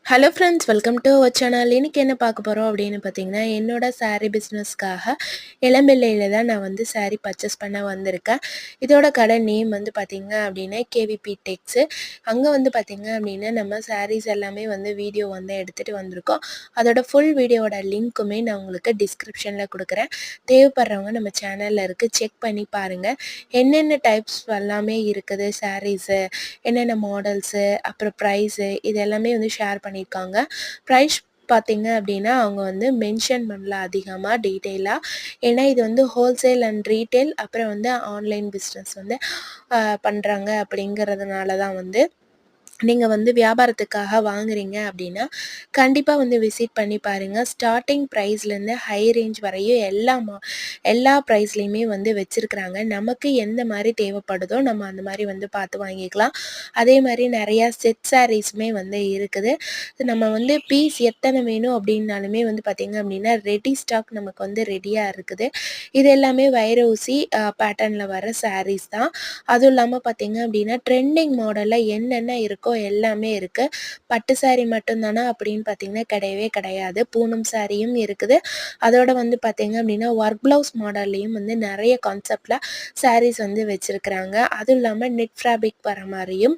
Hello friends, welcome to our channel. இன்றைக்கி என்ன பார்க்க போகிறோம் அப்படின்னு பார்த்தீங்கன்னா, என்னோடய சாரீ பிஸ்னஸ்க்காக இளம்பிள்ளையில் தான் நான் வந்து சாரீ பர்ச்சேஸ் பண்ண வந்திருக்கேன். இதோட கடை நேம் வந்து பார்த்திங்க அப்படின்னா கேவிபி டெக்ஸு. அங்கே வந்து பார்த்திங்க அப்படின்னா நம்ம சாரீஸ் எல்லாமே வந்து வீடியோ வந்து எடுத்துகிட்டு வந்திருக்கோம். அதோட ஃபுல் வீடியோவோட லிங்க்குமே நான் உங்களுக்கு டிஸ்கிரிப்ஷனில் கொடுக்குறேன். தேவைப்படுறவங்க நம்ம சேனலில் இருக்குது, செக் பண்ணி பாருங்கள். என்னென்ன டைப்ஸ் எல்லாமே இருக்குது சாரீஸு, என்னென்ன மாடல்ஸு, அப்புறம் ப்ரைஸு, இது எல்லாமே வந்து ஷேர் பண்ணியிருக்காங்க. ப்ரைஸ் பார்த்தீங்க அப்படின்னா அவங்க வந்து மென்ஷன் பண்ணல அதிகமாக டீட்டெயிலாக. ஏன்னா இது வந்து ஹோல்சேல் அண்ட் ரீட்டெயில், அப்புறம் வந்து ஆன்லைன் பிஸ்னஸ் வந்து பண்ணுறாங்க. அப்படிங்கிறதுனால தான் வந்து நீங்கள் வந்து வியாபாரத்துக்காக வாங்குறீங்க அப்படின்னா கண்டிப்பாக வந்து விசிட் பண்ணி பாருங்கள். ஸ்டார்டிங் ப்ரைஸ்லேருந்து ஹை ரேஞ்ச் வரையும் எல்லா ப்ரைஸ்லேயுமே வந்து வச்சுருக்குறாங்க. நமக்கு எந்த மாதிரி தேவைப்படுதோ நம்ம அந்த மாதிரி வந்து பார்த்து வாங்கிக்கலாம். அதே மாதிரி நிறையா செட் சாரீஸுமே வந்து இருக்குது. நம்ம வந்து பீஸ் எத்தனை வேணும் அப்படின்னாலுமே வந்து பார்த்திங்க அப்படின்னா ரெடி ஸ்டாக் நமக்கு வந்து ரெடியாக இருக்குது. இது எல்லாமே வைர ஊசி பேட்டர்னில் வர சாரீஸ் தான். அதுவும் இல்லாமல் பார்த்திங்க அப்படின்னா ட்ரெண்டிங் மாடலில் என்னென்ன இருக்கோ எல்லாமே இருக்குது. பட்டு சாரீ மட்டும்தானா அப்படின்னு பார்த்தீங்கன்னா கிடையவே கிடையாது. பூனம் சாரியும் இருக்குது. அதோட வந்து பார்த்தீங்க அப்படின்னா ஒர்க் ப்ளவுஸ் மாடல்லையும் வந்து நிறைய கான்செப்டில் சாரீஸ் வந்து வச்சுருக்குறாங்க. அதுவும் இல்லாமல் நெட் ஃபேப்ரிக் வர மாதிரியும்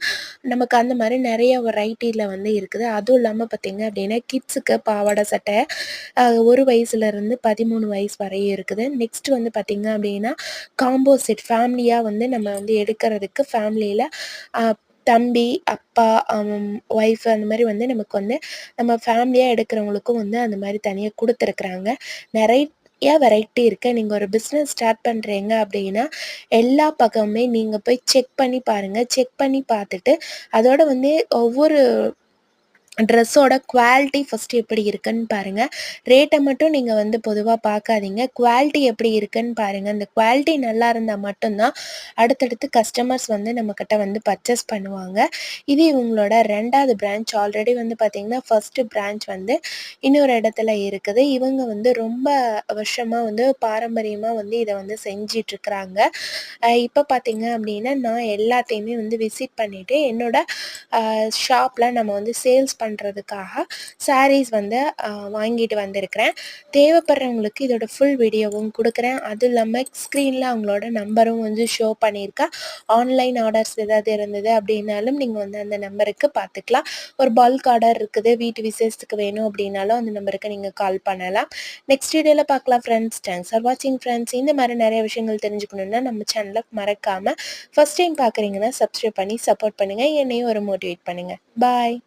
நமக்கு அந்த மாதிரி நிறைய வெரைட்டியில் வந்து இருக்குது. அதுவும் இல்லாமல் பார்த்தீங்க அப்படின்னா கிட்ஸுக்கு பாவாடை சட்டை 1 வயசுலேருந்து 13 வயசு வரையும் இருக்குது. நெக்ஸ்ட் வந்து பார்த்திங்க அப்படின்னா காம்போ செட் ஃபேமிலியாக வந்து நம்ம வந்து எடுக்கிறதுக்கு ஃபேமிலியில் தம்பி, அப்பா, ஒய்ஃபு அந்த மாதிரி வந்து நமக்கு வந்து நம்ம ஃபேமிலியாக எடுக்கிறவங்களுக்கும் வந்து அந்த மாதிரி தனியாக கொடுத்துருக்குறாங்க. நிறைய வெரைட்டி இருக்குது. நீங்கள் ஒரு பிஸ்னஸ் ஸ்டார்ட் பண்ணுறீங்க அப்படின்னா எல்லா பக்கமுமே நீங்கள் போய் செக் பண்ணி பாருங்கள். செக் பண்ணி பார்த்துட்டு அதோட வந்து ஒவ்வொரு ட்ரெஸ்ஸோட குவாலிட்டி ஃபஸ்ட்டு எப்படி இருக்குன்னு பாருங்கள். ரேட்டை மட்டும் நீங்கள் வந்து பொதுவாக பார்க்காதீங்க, குவாலிட்டி எப்படி இருக்குன்னு பாருங்கள். அந்த குவாலிட்டி நல்லா இருந்தால் மட்டும்தான் அடுத்தடுத்து கஸ்டமர்ஸ் வந்து நம்மக்கிட்ட வந்து பர்ச்சேஸ் பண்ணுவாங்க. இது இவங்களோட 2வது பிரான்ச். ஆல்ரெடி வந்து பார்த்திங்கன்னா ஃபஸ்ட்டு பிரான்ச் வந்து இன்னொரு இடத்துல இருக்குது. இவங்க வந்து ரொம்ப வருஷமாக வந்து பாரம்பரியமாக வந்து இதை வந்து செஞ்சிட்ருக்குறாங்க. இப்போ பார்த்திங்க அப்படின்னா நான் எல்லாத்தையுமே வந்து விசிட் பண்ணிவிட்டு என்னோடய ஷாப்பில் நம்ம வந்து சேல்ஸ் பண்ணுறதுக்காக சாரீஸ் வந்து வாங்கிட்டு வந்திருக்கிறேன். தேவைப்படுறவங்களுக்கு இதோட ஃபுல் வீடியோவும் கொடுக்குறேன். அதுவும் இல்லாமல் ஸ்க்ரீனில் அவங்களோட நம்பரும் வந்து ஷோ பண்ணியிருக்கேன். ஆன்லைன் ஆர்டர்ஸ் ஏதாவது இருந்தது அப்படின்னாலும் நீங்கள் வந்து அந்த நம்பருக்கு பார்த்துக்கலாம். ஒரு பல்க் ஆர்டர் இருக்குது, வீட்டு விசேஷத்துக்கு வேணும் அப்படின்னாலும் அந்த நம்பருக்கு நீங்கள் கால் பண்ணலாம். நெக்ஸ்ட் வீடியோவில் பார்க்கலாம் ஃப்ரெண்ட்ஸ். தேங்க்ஸ் ஃபார் வாட்சிங் ஃப்ரெண்ட்ஸ். இந்த மாதிரி நிறைய விஷயங்கள் தெரிஞ்சுக்கணுன்னா நம்ம சேனலை மறக்காமல் ஃபஸ்ட் டைம் பார்க்குறீங்கன்னா சப்ஸ்கிரைப் பண்ணி சப்போர்ட் பண்ணுங்கள். என்னையும் ஒரு மோட்டிவேட் பண்ணுங்கள். பாய்.